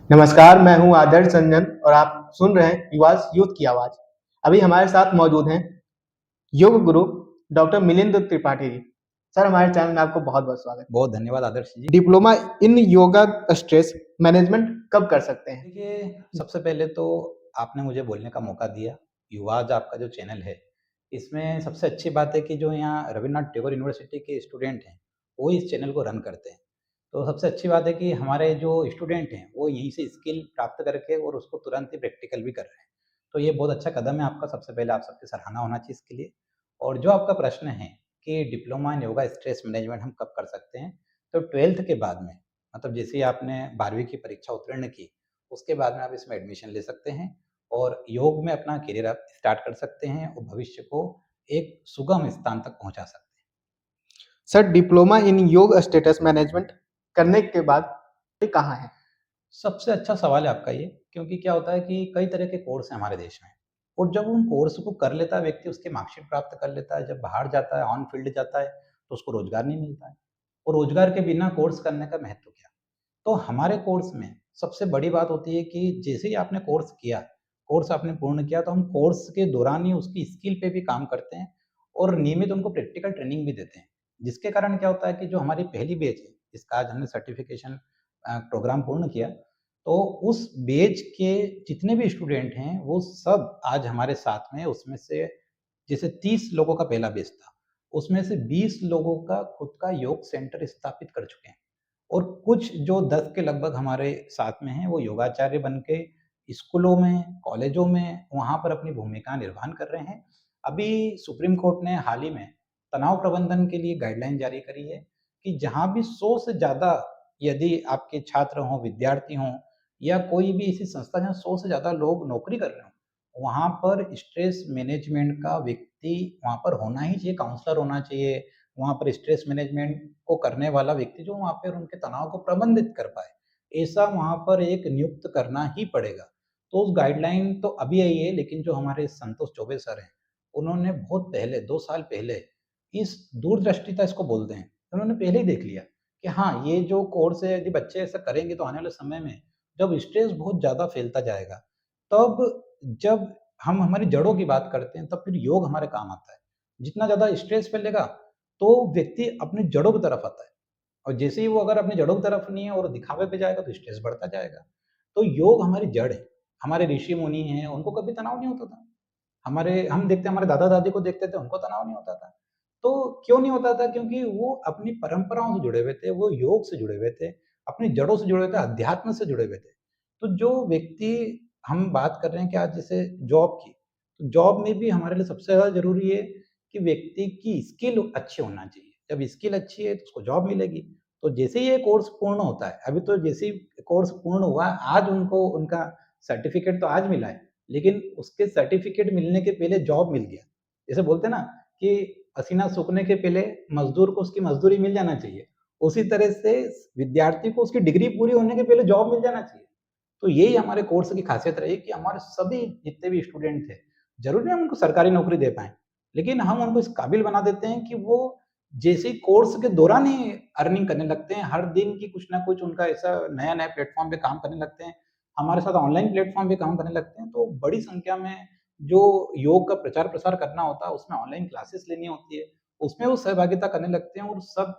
नमस्कार, मैं हूँ आदर्श संजन और आप सुन रहे हैं युवास यूथ की आवाज़। अभी हमारे साथ मौजूद हैं योग गुरु डॉक्टर मिलिंद त्रिपाठी जी। सर, हमारे चैनल में आपको बहुत-बहुत स्वागत बहुत धन्यवाद आदर्श जी। है। Diploma in yoga stress management कब कर सकते हैं? देखिए, सबसे पहले तो आपने मुझे बोलने का मौका दिया। युवाज आपका जो चैनल है, इसमें सबसे अच्छी बात है कि जो यहाँ रवीन्द्रनाथ टैगोर यूनिवर्सिटी के स्टूडेंट हैं, वो इस चैनल को रन करते हैं। तो सबसे अच्छी बात है कि हमारे जो स्टूडेंट हैं, वो यहीं से स्किल प्राप्त करके और उसको तुरंत ही प्रैक्टिकल भी कर रहे हैं। तो ये बहुत अच्छा कदम है आपका, सबसे पहले आप सबकी सराहना होना चाहिए इसके लिए। और जो आपका प्रश्न है कि diploma in yoga stress management हम कब कर सकते हैं? तो 12th के बाद में, मतलब जैसे ही आपने 12वीं की परीक्षा उत्तीर्ण की, उसके बाद में आप इसमें एडमिशन ले सकते हैं और योग में अपना करियर आप स्टार्ट कर सकते हैं और भविष्य को एक सुगम स्थान तक पहुँचा सकते हैं। सर, डिप्लोमा इन योग स्टेटस मैनेजमेंट करने के बाद ये कहाँ है? सबसे अच्छा सवाल है आपका ये, क्योंकि क्या होता है कि कई तरह के कोर्स हैं हमारे देश में और जब उन कोर्स को कर लेता है व्यक्ति, उसकी मार्कशीट प्राप्त कर लेता है, जब बाहर जाता है, ऑन फील्ड जाता है, तो उसको रोज़गार नहीं मिलता है और रोज़गार के बिना कोर्स करने का महत्व क्या? तो हमारे कोर्स में सबसे बड़ी बात होती है कि जैसे ही आपने कोर्स किया, कोर्स आपने पूर्ण किया, तो हम कोर्स के दौरान ही उसकी स्किल पे भी काम करते हैं और नियमित उनको प्रैक्टिकल ट्रेनिंग भी देते हैं। जिसके कारण क्या होता है कि जो हमारी पहली बैच है, जिसका आज हमने सर्टिफ़िकेशन प्रोग्राम पूर्ण किया, तो उस बैच के जितने भी स्टूडेंट हैं, वो सब आज हमारे साथ में हैं। उसमें से जैसे 30 लोगों का पहला बैच था, उसमें से 20 लोगों का खुद का योग सेंटर स्थापित कर चुके हैं। और कुछ जो 10 के लगभग हमारे साथ में हैं, वो योगाचार्य बन के स्कूलों में, कॉलेजों में वहाँ पर अपनी भूमिका निर्वहन कर रहे हैं। अभी सुप्रीम कोर्ट ने हाल ही में तनाव प्रबंधन के लिए गाइडलाइन जारी करी है कि जहाँ भी 100 से ज़्यादा यदि आपके छात्र हों, विद्यार्थी हों या कोई भी ऐसी संस्था जहाँ 100 से ज़्यादा लोग नौकरी कर रहे हों, वहाँ पर स्ट्रेस मैनेजमेंट का व्यक्ति वहाँ पर होना ही चाहिए, काउंसलर होना चाहिए, वहाँ पर स्ट्रेस मैनेजमेंट को करने वाला व्यक्ति जो वहाँ पर उनके तनाव को प्रबंधित कर पाए, ऐसा वहाँ पर एक नियुक्त करना ही पड़ेगा। तो उस गाइडलाइन तो अभी आई है, लेकिन जो हमारे संतोष चौबे सर हैं, उन्होंने बहुत पहले 2 साल पहले इस दूरदृष्टिता इसको बोलते हैं, उन्होंने पहले ही देख लिया कि हाँ, ये जो कोर्स है यदि बच्चे ऐसा करेंगे तो आने वाले समय में जब स्ट्रेस बहुत ज़्यादा फैलता जाएगा, तब जब हम हमारी जड़ों की बात करते हैं, तब फिर योग हमारे काम आता है। जितना ज़्यादा स्ट्रेस फैलेगा, तो व्यक्ति अपनी जड़ों की तरफ आता है और जैसे ही वो अगर अपनी जड़ों की तरफ नहीं है और दिखावे पे जाएगा, तो स्ट्रेस बढ़ता जाएगा। तो योग हमारी जड़ है। हमारे ऋषि-मुनि हैं, उनको कभी तनाव नहीं होता था। हमारे हम देखते हैं, हमारे दादा-दादी को देखते थे, उनको तनाव नहीं होता था। तो क्यों नहीं होता था? क्योंकि वो अपनी परंपराओं से जुड़े हुए थे, वो योग से जुड़े हुए थे, अपनी जड़ों से जुड़े हुए थे, अध्यात्म से जुड़े हुए थे। तो जो व्यक्ति, हम बात कर रहे हैं कि आज जैसे जॉब की, तो जॉब में भी हमारे लिए सबसे ज़्यादा ज़रूरी है कि व्यक्ति की स्किल अच्छी होना चाहिए। जब स्किल अच्छी है, तो उसको जॉब मिलेगी। तो जैसे ही ये कोर्स पूर्ण होता है, अभी तो जैसे ही कोर्स पूर्ण हुआ, आज उनको उनका सर्टिफ़िकेट तो आज मिला है, लेकिन उसके सर्टिफ़िकेट मिलने के पहले जॉब मिल गया। जैसे बोलते हैं ना कि पसीना सूखने के पहले मज़दूर को उसकी मज़दूरी मिल जाना चाहिए। उसी तरह से विद्यार्थी को उसकी डिग्री पूरी होने के पहले जॉब मिल जाना चाहिए। तो यही हमारे कोर्स की खासियत रही कि हमारे सभी जितने भी स्टूडेंट थे, ज़रूरी नहीं हम उनको सरकारी नौकरी दे पाएँ, लेकिन हम उनको इस काबिल बना देते हैं कि वो जैसे ही कोर्स के दौरान ही अर्निंग करने लगते हैं, हर दिन की कुछ ना कुछ उनका ऐसा नया-नया प्लेटफ़ॉर्म पे काम करने लगते हैं। हमारे साथ ऑनलाइन प्लेटफ़ॉर्म पे काम करने लगते हैं, तो बड़ी संख्या में जो योग का प्रचार-प्रसार करना होता है, उसमें ऑनलाइन क्लासेस लेनी होती है, उसमें वो सहभागिता करने लगते हैं और सब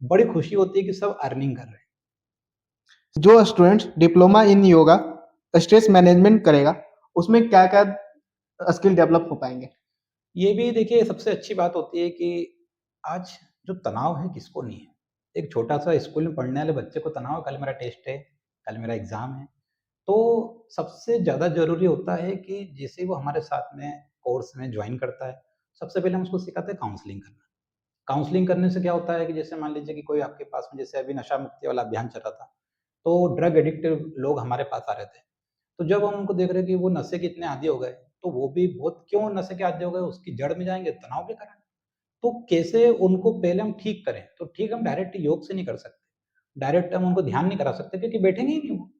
बड़ी खुशी होती है कि सब अर्निंग कर रहे हैं। जो students diploma in yoga stress management करेगा, उसमें क्या-क्या स्किल डेवलप हो पाएँगे? ये भी देखिए सबसे अच्छी बात होती है कि आज जो तनाव है किसको नहीं है। एक छोटा-सा स्कूल में पढ़ने वाले बच्चे को तनाव है, कल मेरा टेस्ट है, कल मेरा एग्ज़ाम है। तो सबसे ज़्यादा ज़रूरी होता है कि जैसे ही वो हमारे साथ में कोर्स में जॉइन करता है, सबसे पहले हम उसको सिखाते हैं काउंसलिंग करना। काउंसलिंग करने से क्या होता है कि जैसे मान लीजिए कि कोई आपके पास में, जैसे अभी नशा मुक्ति वाला अभियान चल रहा था, तो ड्रग एडिक्टिव लोग हमारे पास आ रहे थे। तो जब हम उनको देख रहे हैं कि वो नशे के इतने आदी हो गए, तो वो भी बहुत क्यों नशे के आदी हो गए, उसकी जड़ में जाएँगे, तनाव के कारण। तो कैसे उनको पहले हम ठीक करें? तो ठीक हम डायरेक्ट योग से नहीं कर सकते। डायरेक्ट हम उनको ध्यान नहीं करा सकते क्योंकि बैठेंगे ही नहीं वो।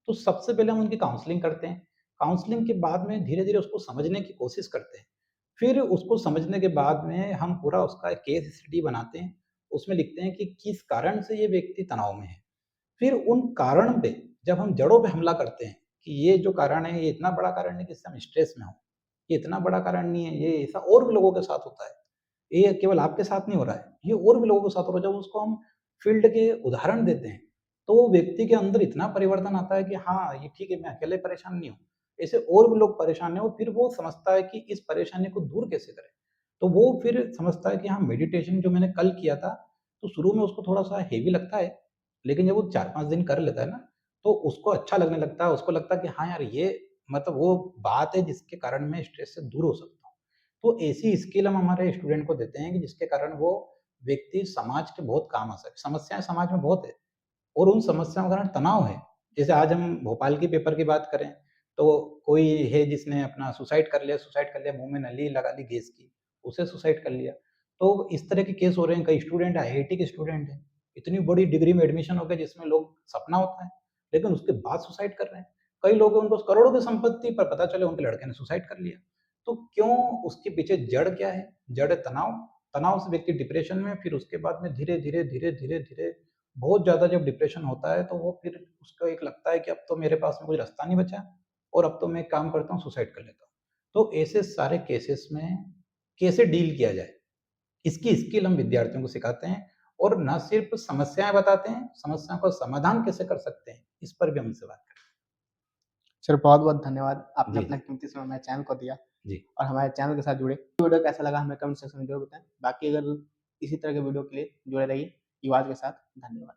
तो सबसे पहले हम उनकी काउंसलिंग करते हैं। काउंसलिंग के बाद में धीरे-धीरे उसको समझने की कोशिश करते हैं। फिर उसको समझने के बाद में हम पूरा उसका एक केस स्टडी बनाते हैं। उसमें लिखते हैं कि किस कारण से ये व्यक्ति तनाव में है। फिर उन कारण पे जब हम जड़ों पे हमला करते हैं कि ये जो कारण है, ये इतना बड़ा कारण नहीं कि इससे हम स्ट्रेस में हों, ये इतना बड़ा कारण नहीं है, ये ऐसा और भी लोगों के साथ होता है। ये केवल आपके साथ नहीं हो रहा है, ये और भी लोगों के साथ हो रहा है। जब उसको हम फ़ील्ड के उदाहरण देते हैं, तो वो व्यक्ति के अंदर इतना परिवर्तन आता है कि हाँ, ये ठीक है, मैं अकेले परेशान नहीं हूँ। ऐसे और भी लोग परेशान हैं और फिर वो समझता है कि इस परेशानी को दूर कैसे करें। तो वो फिर समझता है कि हाँ, मेडिटेशन जो मैंने कल किया था, तो शुरू में उसको थोड़ा-सा हेवी लगता है, लेकिन जब वो 4-5 दिन कर लेता है ना, तो उसको अच्छा लगने लगता है। उसको लगता है कि हाँ यार, ये मतलब वो बात है जिसके कारण मैं स्ट्रेस से दूर हो सकता हूँ। तो ऐसी स्किल हम हमारे स्टूडेंट को देते हैं कि जिसके कारण वो व्यक्ति समाज के बहुत काम आ सके। समस्याएँ समाज में बहुत है और उन समस्याओं के कारण तनाव है। जैसे आज हम भोपाल के पेपर की बात करें, तो कोई है जिसने अपना सुसाइड कर लिया, मुँह में नली लगा ली गैस की, उसे सुसाइड कर लिया। तो इस तरह के केस हो रहे हैं, कई स्टूडेंट आईआईटी के स्टूडेंट हैं, इतनी बड़ी डिग्री में एडमिशन हो गया जिसमें लोग सपना होता है, लेकिन उसके बाद सुसाइड कर रहे हैं। कई लोग हैं उनको करोड़ों की संपत्ति पर पता चले उनके लड़के ने सुसाइड कर लिया। तो क्यों? उसके पीछे जड़ क्या है? जड़ है तनाव, तनाव से व्यक्ति डिप्रेशन में, फिर उसके बाद में धीरे-धीरे, धीरे-धीरे बहुत ज़्यादा जब डिप्रेशन होता है तो वो फिर उसको एक लगता है कि अब तो मेरे पास में कोई रास्ता नहीं बचा और अब तो मैं एक काम करता हूँ, सुसाइड कर लेता हूँ। तो ऐसे सारे केसेस में कैसे डील किया जाए, इसकी स्किल हम विद्यार्थियों को सिखाते हैं और ना सिर्फ समस्याएँ बताते हैं, समस्याओं का समाधान कैसे कर सकते हैं, इस पर भी हम उनसे बात करते सर बहुत-बहुत धन्यवाद, हैं। आपने जी, अपना जी। कीमती समय हमारे चैनल को दिया जी। और हमारे चैनल के साथ जुड़े। वीडियो कैसा लगा हमें कमेंट सेक्शन में ज़रूर बताएँ। बाकी अगर इसी तरह के वीडियो के लिए जुड़े रहिए युवाज के साथ। धन्यवाद।